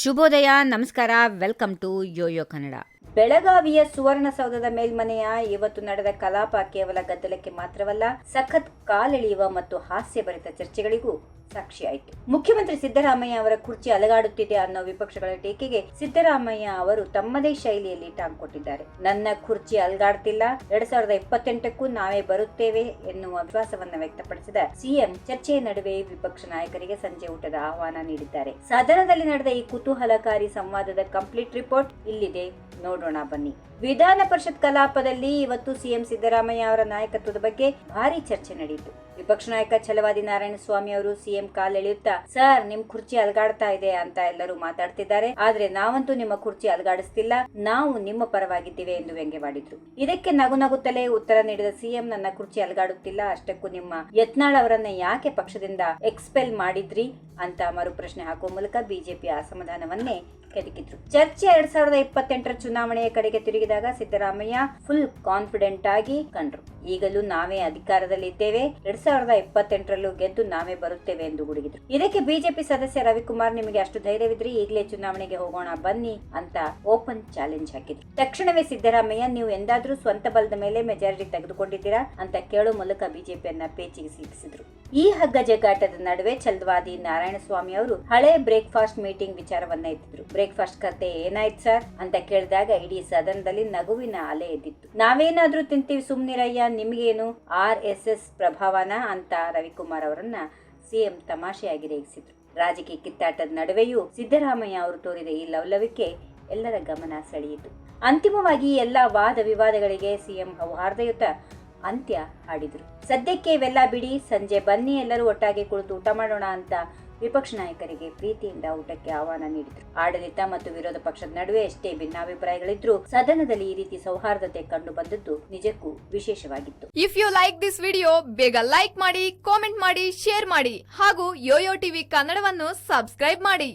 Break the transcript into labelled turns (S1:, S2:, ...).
S1: ಶುಭೋದಯ, ನಮಸ್ಕಾರ, welcome to Yoyo Kannada.
S2: ಬೆಳಗಾವಿಯ ಸುವರ್ಣಸೌಧದ ಮೇಲ್ಮನೆಯ ಇವತ್ತು ನಡೆದ ಕಲಾಪ ಕೇವಲ ಗದ್ದಲಕ್ಕೆ ಮಾತ್ರವಲ್ಲ, ಸಖತ್ ಕಾಲೆಳೆಯುವ ಮತ್ತು ಹಾಸ್ಯಭರಿತ ಚರ್ಚೆಗಳಿಗೂ ಸಾಕ್ಷಿಯಾಯಿತು. ಮುಖ್ಯಮಂತ್ರಿ ಸಿದ್ದರಾಮಯ್ಯ ಅವರ ಕುರ್ಚಿ ಅಲಗಾಡುತ್ತಿದೆ ಅನ್ನೋ ವಿಪಕ್ಷಗಳ ಟೀಕೆಗೆ ಸಿದ್ದರಾಮಯ್ಯ ಅವರು ತಮ್ಮದೇ ಶೈಲಿಯಲ್ಲಿ ಟಾಂಗ್ ಕೊಟ್ಟಿದ್ದಾರೆ. ನನ್ನ ಕುರ್ಚಿ ಅಲಗಾಡ್ತಿಲ್ಲ, 2028ಕ್ಕೂ ನಾವೇ ಬರುತ್ತೇವೆ ಎನ್ನುವ ವಿಶ್ವಾಸವನ್ನ ವ್ಯಕ್ತಪಡಿಸಿದ ಸಿಎಂ ಚರ್ಚೆಯ ನಡುವೆ ವಿಪಕ್ಷ ನಾಯಕರಿಗೆ ಸಂಜೆ ಊಟದ ಆಹ್ವಾನ ನೀಡಿದ್ದಾರೆ. ಸದನದಲ್ಲಿ ನಡೆದ ಈ ಕುತೂಹಲಕಾರಿ ಸಂವಾದದ ಕಂಪ್ಲೀಟ್ ರಿಪೋರ್ಟ್ ಇಲ್ಲಿದೆ, ನೋಡೋಣ ಬನ್ನಿ. ವಿಧಾನ ಪರಿಷತ್ ಕಲಾಪದಲ್ಲಿ ಇವತ್ತು ಸಿಎಂ ಸಿದ್ದರಾಮಯ್ಯ ಅವರ ನಾಯಕತ್ವದ ಬಗ್ಗೆ ಭಾರಿ ಚರ್ಚೆ ನಡೆಯಿತು. ವಿಪಕ್ಷ ನಾಯಕ ಛಲವಾದಿ ನಾರಾಯಣಸ್ವಾಮಿ ಅವರು ಸಿಎಂ ಕಾಲೆಳೆಯುತ್ತಾ, ಸರ್ ನಿಮ್ ಕುರ್ಚಿ ಅಲಗಾಡ್ತಾ ಇದೆ ಅಂತ ಎಲ್ಲರೂ ಮಾತಾಡ್ತಿದ್ದಾರೆ, ಆದ್ರೆ ನಾವಂತೂ ನಿಮ್ಮ ಕುರ್ಚಿ ಅಲಗಾಡಿಸ್ತಿಲ್ಲ, ನಾವು ನಿಮ್ಮ ಪರವಾಗಿದ್ದೇವೆ ಎಂದು ವ್ಯಂಗ್ಯವಾಡಿದ್ರು. ಇದಕ್ಕೆ ನಗುನಗುತ್ತಲೇ ಉತ್ತರ ನೀಡಿದ ಸಿಎಂ, ನನ್ನ ಕುರ್ಚಿ ಅಲಗಾಡುತ್ತಿಲ್ಲ, ಅಷ್ಟಕ್ಕೂ ನಿಮ್ಮ ಯತ್ನಾಳ್ ಅವರನ್ನ ಯಾಕೆ ಪಕ್ಷದಿಂದ ಎಕ್ಸ್ಪೆಲ್ ಮಾಡಿದ್ರಿ ಅಂತ ಮರುಪ್ರಶ್ನೆ ಹಾಕುವ ಮೂಲಕ ಬಿಜೆಪಿಯ ಅಸಮಾಧಾನವನ್ನೇ ಕೆದಕಿದ್ರು. ಚರ್ಚೆ 2028ರ ಚುನಾವಣೆಯ ಕಡೆಗೆ ತಿರುಗಿದಾಗ ಸಿದ್ದರಾಮಯ್ಯ ಫುಲ್ ಕಾನ್ಫಿಡೆಂಟ್ ಆಗಿ ಕಂಡ್ರು. ಈಗಲೂ ನಾವೇ ಅಧಿಕಾರದಲ್ಲಿದ್ದೇವೆ, 2028ರಲ್ಲೂ ಗೆದ್ದು ನಾವೇ ಬರುತ್ತೇವೆ ಎಂದು ಗುಡುಗಿದ್ರು. ಇದಕ್ಕೆ ಬಿಜೆಪಿ ಸದಸ್ಯ ರವಿಕುಮಾರ್, ನಿಮಗೆ ಅಷ್ಟು ಧೈರ್ಯವಿದ್ರಿ ಈಗಲೇ ಚುನಾವಣೆಗೆ ಹೋಗೋಣ ಬನ್ನಿ ಅಂತ ಓಪನ್ ಚಾಲೆಂಜ್ ಹಾಕಿದ್ರು. ತಕ್ಷಣವೇ ಸಿದ್ದರಾಮಯ್ಯ, ನೀವು ಎಂದಾದ್ರೂ ಸ್ವಂತ ಬಲದ ಮೇಲೆ ಮೆಜಾರಿಟಿ ತೆಗೆದುಕೊಂಡಿದ್ದೀರಾ ಅಂತ ಕೇಳುವ ಮೂಲಕ ಬಿಜೆಪಿಯನ್ನ ಪೇಚಿಗೆ ಸಿಲುಕಿಸಿದ್ರು. ಈ ಹಗ್ಗ ಜಗ್ಗಾಟದ ನಡುವೆ ಛಲವಾದಿ ನಾರಾಯಣಸ್ವಾಮಿ ಅವರು ಹಳೆ ಬ್ರೇಕ್ಫಾಸ್ಟ್ ಮೀಟಿಂಗ್ ವಿಚಾರವನ್ನ ಎತ್ತಿದ್ರು. ಬ್ರೇಕ್ಫಾಸ್ಟ್ ಕತೆ ಏನಾಯ್ತು ಸರ್ ಅಂತ ಕೇಳಿದಾಗ ಇಡೀ ಸದನದಲ್ಲಿ ನಗುವಿನ ಅಲೆ ಎದ್ದಿತ್ತು. ನಾವೇನಾದ್ರೂ ತಿಂತೀವಿ ಸುಮ್ನಿರಯ್ಯ, ನಿಮಗೇನು RSS ಪ್ರಭಾವನ ಅಂತ ರವಿಕುಮಾರ್ ಅವರನ್ನ ಸಿಎಂ ತಮಾಷೆಯಾಗಿ ರೇಗಿಸಿದ್ರು. ರಾಜಕೀಯ ಕಿತ್ತಾಟದ ನಡುವೆಯೂ ಸಿದ್ದರಾಮಯ್ಯ ಅವರು ತೋರಿದ ಈ ಲವಲವಿಕೆ ಎಲ್ಲರ ಗಮನ ಸೆಳೆಯಿತು. ಅಂತಿಮವಾಗಿ ಎಲ್ಲಾ ವಾದ ವಿವಾದಗಳಿಗೆ ಸಿಎಂ ಸೌಹಾರ್ದಯುತ ಅಂತ್ಯ ಹಾಡಿದ್ರು. ಸದ್ಯಕ್ಕೆ ಇವೆಲ್ಲ ಬಿಡಿ, ಸಂಜೆ ಬನ್ನಿ ಎಲ್ಲರೂ ಒಟ್ಟಾಗಿ ಕುಳಿತು ಊಟ ಮಾಡೋಣ ಅಂತ ವಿಪಕ್ಷ ನಾಯಕರಿಗೆ ಪ್ರೀತಿಯಿಂದ ಊಟಕ್ಕೆ ಆಹ್ವಾನ ನೀಡಿದ್ರು. ಆಡಳಿತ ಮತ್ತು ವಿರೋಧ ಪಕ್ಷದ ನಡುವೆ ಎಷ್ಟೇ ಭಿನ್ನಾಭಿಪ್ರಾಯಗಳಿದ್ರು ಸದನದಲ್ಲಿ ಈ ರೀತಿ ಸೌಹಾರ್ದತೆ ಕಂಡು ಬಂದದ್ದು ನಿಜಕ್ಕೂ ವಿಶೇಷವಾಗಿತ್ತು.
S3: If you like this video, ಬೇಗ ಲೈಕ್ ಮಾಡಿ, ಕಾಮೆಂಟ್ ಮಾಡಿ, ಶೇರ್ ಮಾಡಿ ಹಾಗೂ ಯೋಯೋ ಟಿವಿ ಕನ್ನಡವನ್ನು ಸಬ್ಸ್ಕ್ರೈಬ್ ಮಾಡಿ.